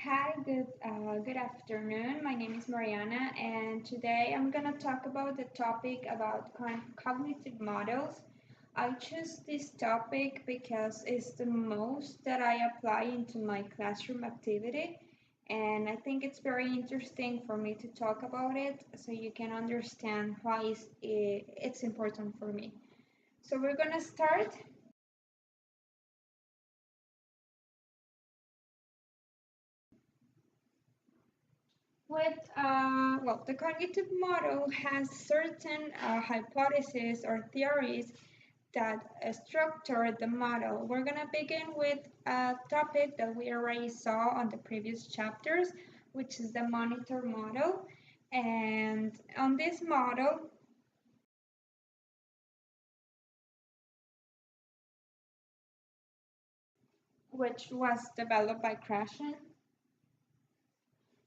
Hi, good afternoon. My name is Mariana, and today I'm gonna talk about the topic about cognitive models. I choose this topic because it's the most that I apply into my classroom activity, and I think it's very interesting for me to talk about it so you can understand why it's important for me. So we're gonna start. The cognitive model has certain hypotheses or theories that structure the model. We're going to begin with a topic that we already saw on the previous chapters, which is the monitor model. And on this model, which was developed by Krashen,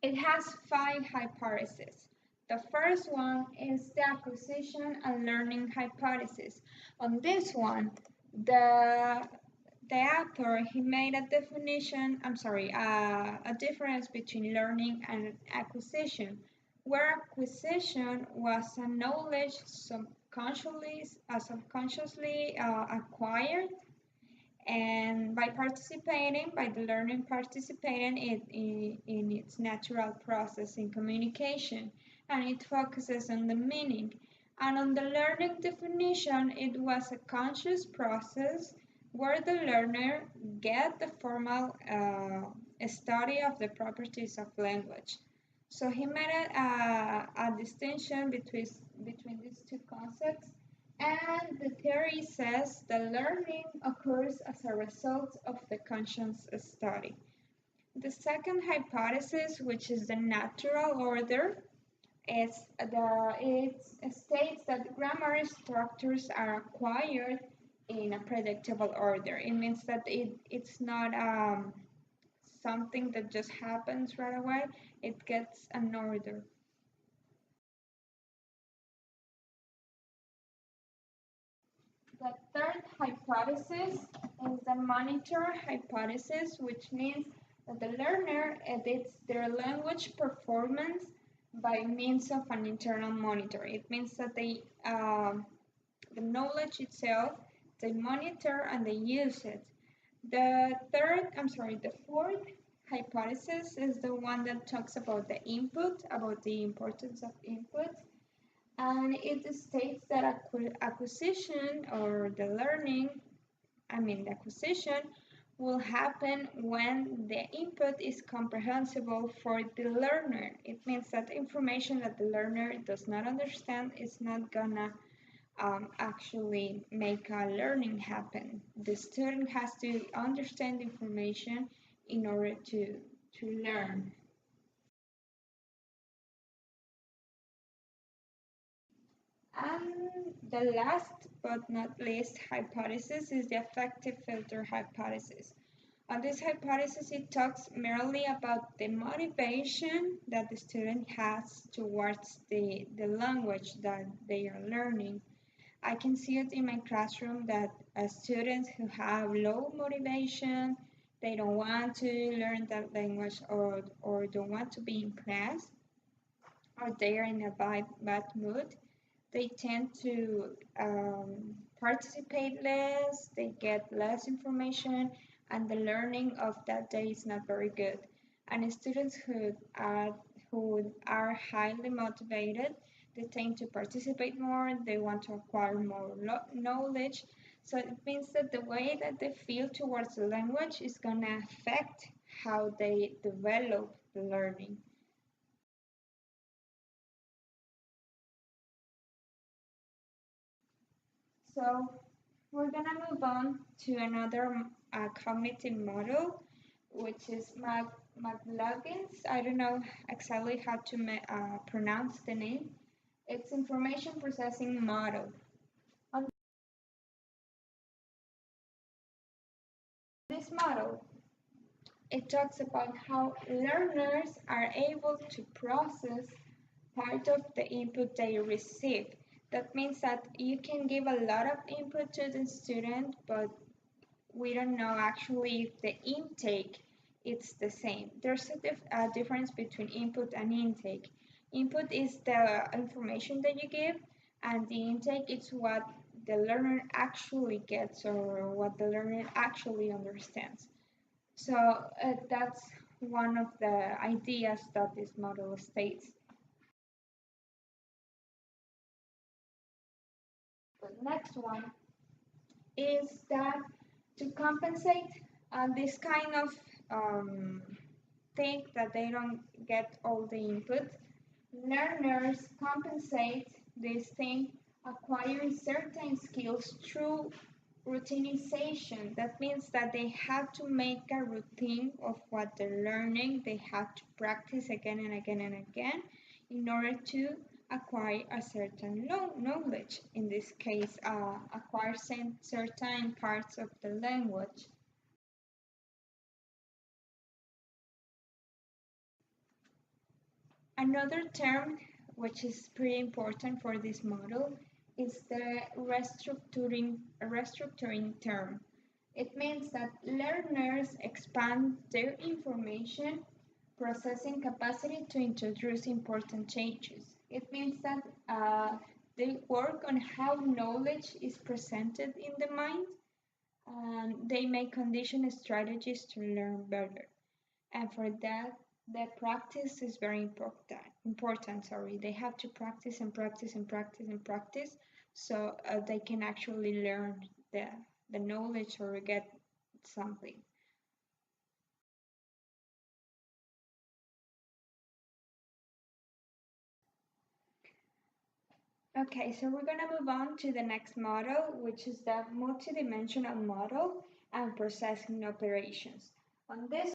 it has five hypotheses. The first one is the acquisition and learning hypothesis. On this one, the the author he made a definition, a difference between learning and acquisition, where acquisition was a knowledge subconsciously acquired and by the learning participating in its natural process in communication, and it focuses on the meaning. And on the learning definition, it was a conscious process where the learner get the formal study of the properties of language. So he made a distinction between these two concepts, and the theory says that learning occurs as a result of the conscious study. The second hypothesis, which is the natural order, it states that grammar structures are acquired in a predictable order. It means that it's not something that just happens right away, it gets an order. The third hypothesis is the monitor hypothesis, which means that the learner edits their language performance by means of an internal monitor. It means that the knowledge itself, they monitor and they use it. The fourth hypothesis is the one that talks about the input, about the importance of input, and it states that acquisition or the learning, the acquisition will happen when the input is comprehensible for the learner. It means that information that the learner does not understand is not gonna actually make a learning happen. The student has to understand information in order to learn. And the last but not least hypothesis is the affective filter hypothesis. On this hypothesis, it talks merely about the motivation that the student has towards the language that they are learning. I can see it in my classroom that students who have low motivation, they don't want to learn that language or don't want to be in class, or they are in a bad mood, they tend to participate less, they get less information, and the learning of that day is not very good. And students who are highly motivated, they tend to participate more, they want to acquire more knowledge. So it means that the way that they feel towards the language is going to affect how they develop the learning. So we're gonna move on to another cognitive model, which is McLaughlin's. I don't know exactly how to pronounce the name. It's information processing model. On this model, it talks about how learners are able to process part of the input they receive. That means that you can give a lot of input to the student, but we don't know actually if the intake it's the same. There's a difference between input and intake. Input is the information that you give, and the intake is what the learner actually gets or what the learner actually understands. So that's one of the ideas that this model states. The next one is that to compensate this kind of um, thing that they don't get all the input, learners compensate this thing acquiring certain skills through routinization. That means that they have to make a routine of what they're learning. They have to practice again and again and again in order to acquire a certain knowledge. In this case, acquire certain parts of the language. Another term which is pretty important for this model is the restructuring term. It means that learners expand their information processing capacity to introduce important changes. It means that they work on how knowledge is presented in the mind and they may condition strategies to learn better. And for that, the practice is very important. Sorry, they have to practice and practice and practice and practice, so they can actually learn the knowledge or get something. Okay, so we're gonna move on to the next model, which is the multidimensional model and processing operations. On this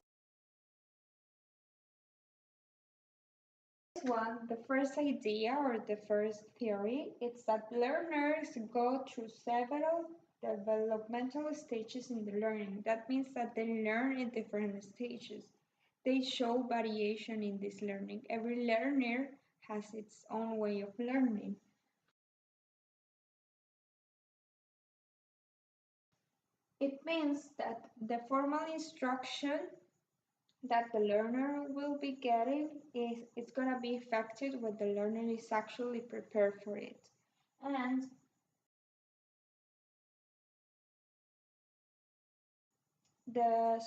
one, the first idea or the first theory is that learners go through several developmental stages in the learning. That means that they learn in different stages. They show variation in this learning. Every learner has its own way of learning. It means that the formal instruction that the learner will be getting is it's going to be effective when the learner is actually prepared for it. And the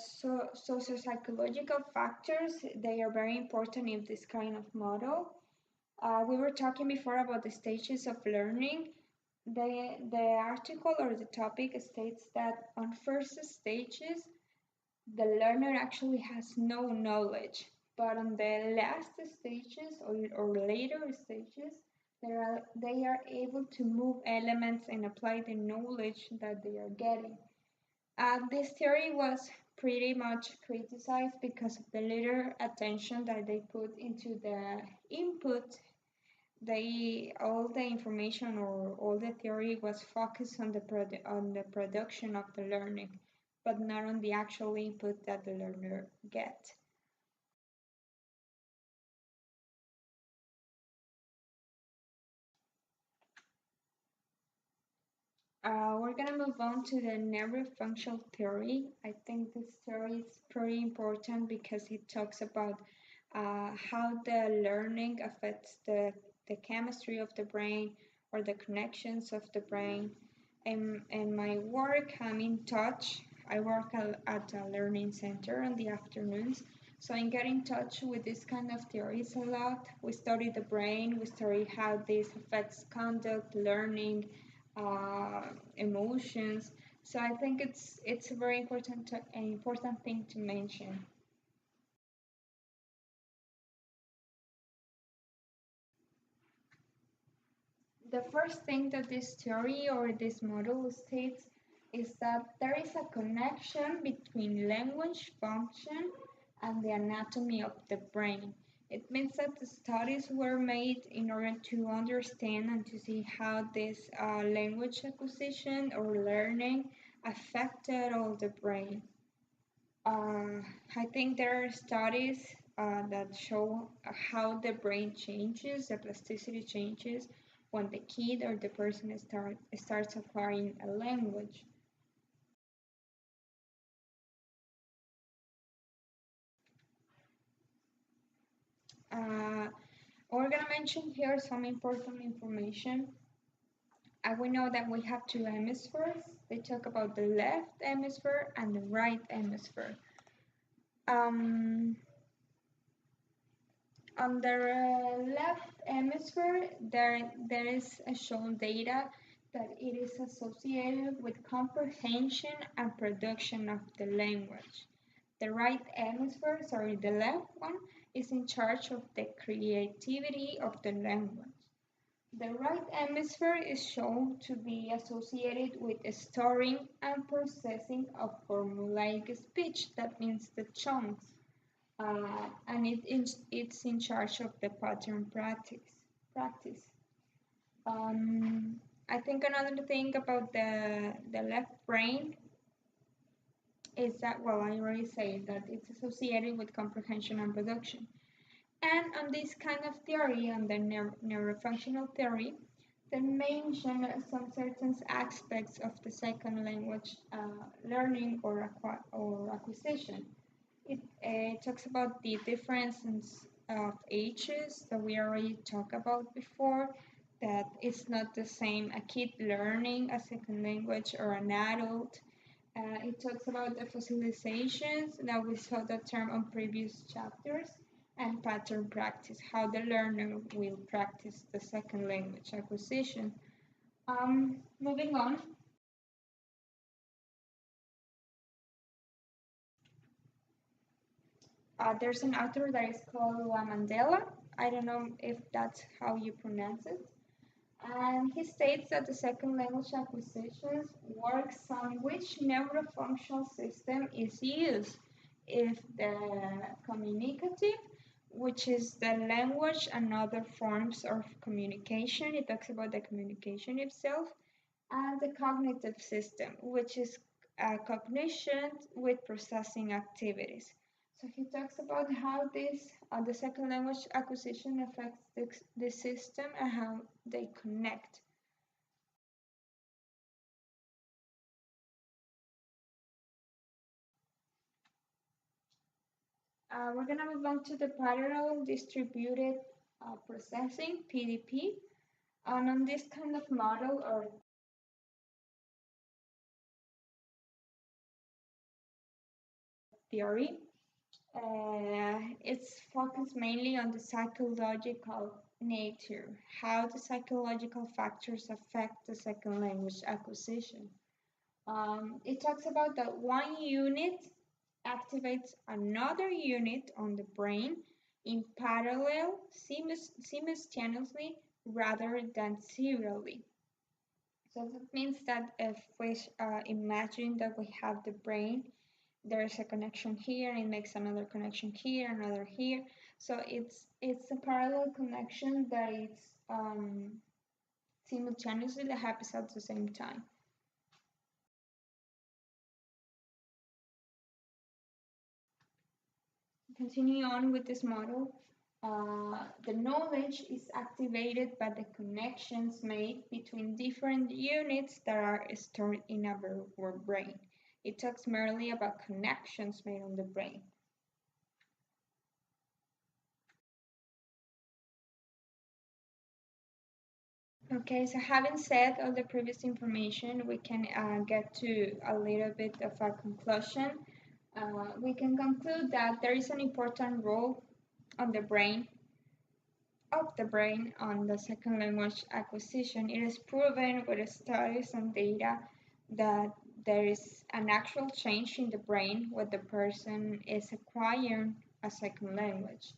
socio-psychological factors, they are very important in this kind of model. We were talking before about the stages of learning. The article or the topic states that on first stages, the learner actually has no knowledge, but on the last stages or later stages, they are able to move elements and apply the knowledge that they are getting. This theory was pretty much criticized because of the little attention that they put into the input. All the information or all the theory was focused on the production of the learning, but not on the actual input that the learner get. We're gonna move on to the neurofunctional theory. I think this theory is pretty important because it talks about how the learning affects the chemistry of the brain or the connections of the brain. In my work, I'm in touch. I work at a learning center in the afternoons. So I get in touch with this kind of theories a lot. We study the brain, we study how this affects conduct, learning, emotions. So I think it's a very an important thing to mention. The first thing that this theory or this model states is that there is a connection between language function and the anatomy of the brain. It means that the studies were made in order to understand and to see how this language acquisition or learning affected all the brain. I think there are studies that show how the brain changes, the plasticity changes when the kid or the person starts acquiring a language. We're gonna mention here some important information. We know that we have two hemispheres. They talk about the left hemisphere and the right hemisphere. Um, on the left hemisphere, there is shown data that it is associated with comprehension and production of the language. The right hemisphere, sorry, the left one, is in charge of the creativity of the language. The right hemisphere is shown to be associated with storing and processing of formulaic speech, that means the chunks, and it's in charge of the pattern practice. I think another thing about the left brain is that, well, I already said that it's associated with comprehension and production. And on this kind of theory, on the neurofunctional theory, they mention some certain aspects of the second language learning or acquisition. It talks about the differences of ages that we already talked about before, that it's not the same a kid learning a second language or an adult. It talks about the fossilizations that we saw that term on previous chapters, and pattern practice, how the learner will practice the second language acquisition. Moving on. There's an author that is called Mandela. I don't know if that's how you pronounce it. And he states that the second language acquisitions works on which neurofunctional system is used. If the communicative, which is the language and other forms of communication, it talks about the communication itself, and the cognitive system, which is cognition with processing activities. So he talks about how this, the second language acquisition affects the system and how they connect. We're going to move on to the parallel distributed processing, PDP. And on this kind of model or theory, it's focused mainly on the psychological nature, how the psychological factors affect the second language acquisition. It talks about that one unit activates another unit on the brain in parallel, simultaneously, rather than serially. So that means that if we imagine that we have the brain, there's a connection here, and it makes another connection here, another here. So it's a parallel connection that it's simultaneously that happens at the same time. Continue on with this model. The knowledge is activated by the connections made between different units that are stored in our brain. It talks merely about connections made on the brain. Okay, so having said all the previous information, we can get to a little bit of a conclusion. We can conclude that there is an important role on the brain on the second language acquisition. It is proven with studies and data that there is an actual change in the brain when the person is acquiring a second language.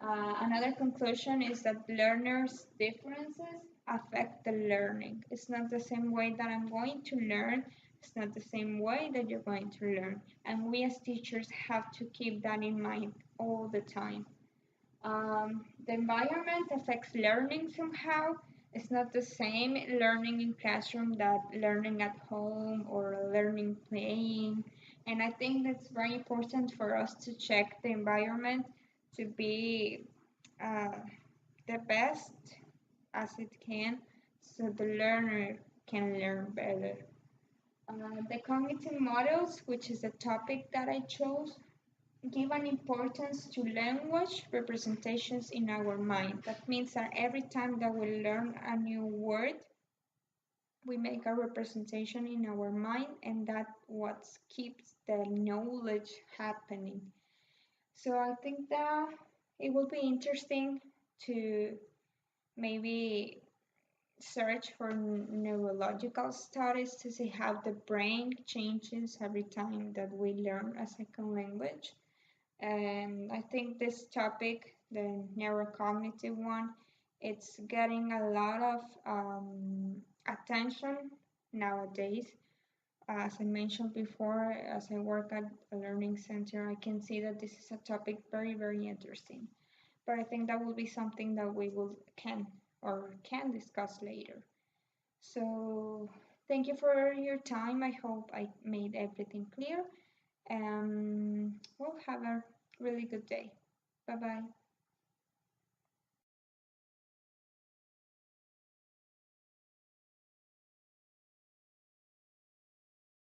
Another conclusion is that learners' differences affect the learning. It's not the same way that I'm going to learn. It's not the same way that you're going to learn. And we as teachers have to keep that in mind all the time. The environment affects learning somehow. It's not the same learning in classroom that learning at home or learning playing. And I think that's very important for us to check the environment to be uh, the best as it can so the learner can learn better. The cognitive models, which is a topic that I chose, give an importance to language representations in our mind. That means that every time that we learn a new word, we make a representation in our mind, and that what keeps the knowledge happening. So I think that it will be interesting to maybe search for neurological studies to see how the brain changes every time that we learn a second language. And I think this topic, the neurocognitive one, it's getting a lot of attention nowadays. As I mentioned before, as I work at a learning center, I can see that this is a topic very, very interesting. But I think that will be something that we will can discuss later. So thank you for your time. I hope I made everything clear. We'll have a really good day. Bye bye.